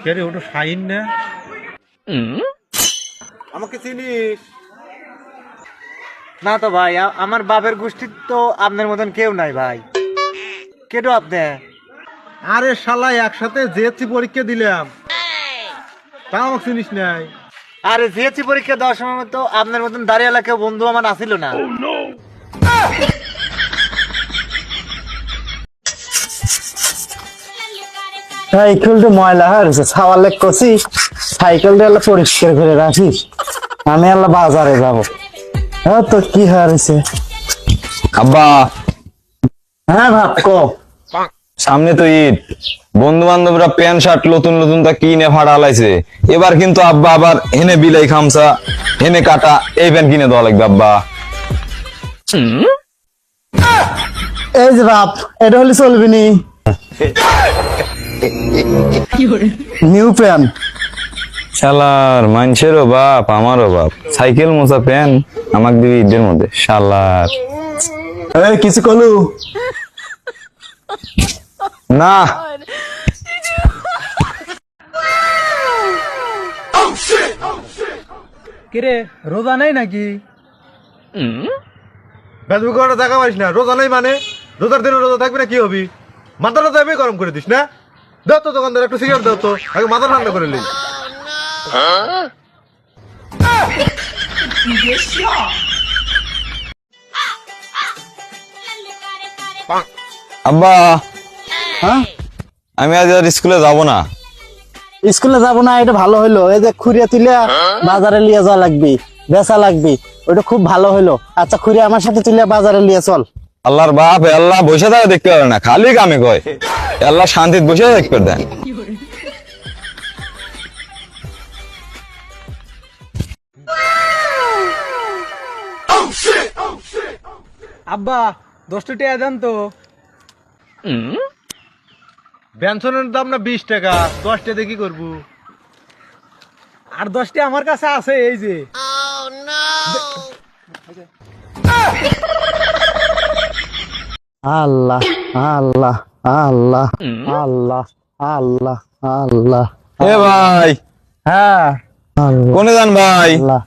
কে রে, ওটা শাহিন না? আমাকে চিনিস? না তো ভাই, আমার বাপের গোষ্ঠীর তো আপনার মতন কেউ নাই ভাই। কেটো আপনি? আরে শালা, একসাথে জেএসসি পরীক্ষা দিলাম, তা আমাকে চিনিস নাই? আরে জিএসসি পরীক্ষা দেওয়ার সময় তো আপনার মতন দাঁড়িয়ে কেউ বন্ধু আমার আসিল না। সাইকেলটা ময়লা হয়েছে, ছাওয়ালে কষি সাইকেলটা এলা পরিষ্কার করে রাখিস। আমি এলা বাজারে যাবো। তো কি হয়েছে? আব্বা, হ্যাঁ ভাব কো। সামনে তো ঈদ, বন্ধু বান্ধবরা প্যান্ট শার্ট নতুন নতুন তা কিনে ভাড়া লাইছে। এবার কিন্তু আব্বা আবার হেনে বিলাই খামসা, হেনে কাটা এই প্যান্ট কিনে দেওয়া লাগবে আব্বা। এই যে বাপ, এটা হলে চলবি নি। New pant. শালার মানুষেরও বাপ আমারও বাপ, সাইকেল মোছা প্যান্ট আমাকে দিবি ঈদের মধ্যে শালার। এই কিছু কলু না কিরে, রোজা নেই নাকি? বেদবি করে দেখা পারিস না? রোজা নেই মানে রোজার দিনে রোজা থাকবি না, কি হবি? মাথাটা তো এমনি গরম করে দিস না? দাও তো দোকানদার একটু সিগারেট দাও তো, আগে মাথা ঠান্ডা করে লি। আব্বা, হ্যাঁ আমি আজ আর স্কুলে যাব না। স্কুলে যাবো না, এটা ভালো হইলো। এই যে খুঁড়িয়া তুলিয়া বাজারে লিয়ে যাওয়া লাগবি, বেচা লাগবি, ওইটা খুব ভালো হইলো। আচ্ছা খুঁড়িয়া আমার সাথে তুলিয়া বাজারে লিয়ে চল। আল্লাহর বাপ, আল্লাহ বসে থাকে দেখতে পারে না, খালি কামে কয়। আল্লাহ শান্তিতে বসে দেখতে দেন। আব্বা, 10 টাকা দেন তো। বেনসনের দাম না 20 টাকা, 10 টাকা দিয়ে কি করবো? আর 10 টাকা আমার কাছে আছে, এই যে। আল্লাহ আল্লাহ আল্লাহ আল্লাহ আল্লাহ আল্লাহ। এ ভাই, হ্যাঁ কোনে যান ভাই? আল্লাহ।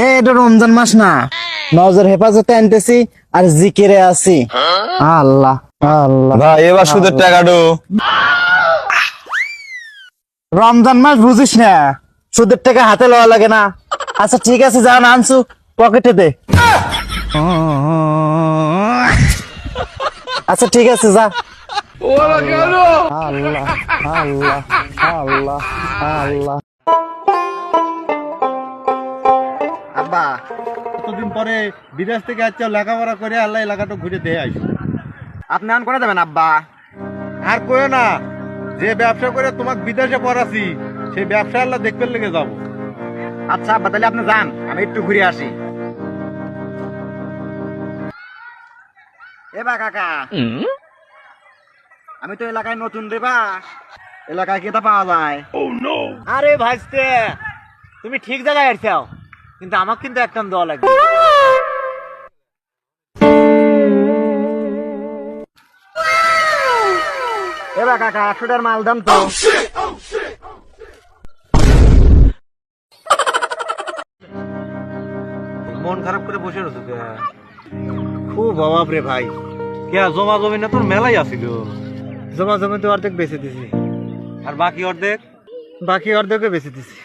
এটা রমজান মাস না, নজর হেফাজতে আনতেছি আর জিকিরে আছি। আল্লাহ আল্লাহ। ভাই এবার সুদের টাকা দো। রমজান মাস বুঝিস না, সুদের টাকা হাতে লওয়া লাগে না। আচ্ছা ঠিক আছে, যা না আনছু পকেটে দে। আচ্ছা ঠিক আছে, যা। আল্লাহ আল্লাহ আল্লাহ আল্লাহ। আব্বা, কতদিন পরে বিদেশ থেকে আচ্ছা লেখাপড়া করে আল্লাহ এলাকাটা ঘুরে দিয়ে আসি। আপনি আন করে দেবেন আব্বা? আর কইও না, যে ব্যবসা করে তোমাকে বিদেশে পড়াছি সেই ব্যবসা আল্লাহ দেখতে লেগে যাবো। আচ্ছা আব্বা, তাহলে আপনি যান, আমি একটু ঘুরে আসি। এবা কাকা, আমি তো এলাকায় নতুন রে বা, এলাকায় কেটা পাওয়া যায়? আরে ভাইস্তে, তুমি ঠিক জায়গায় আসছাও, কিন্তু আমাকে কিন্তু একটা দেওয়া লাগবে। এবার কাকা 100 টাকার মাল দাম তো। মন খারাপ করে বসে রয়েছে কে? খুব অভাব রে ভাই। কে জমা জমি না তোর মেলাই আসিল? জমা জমি তো অর্ধেক বেঁচে দিছি, আর বাকি অর্ধেক? বাকি অর্ধেকে বেঁচে দিছি।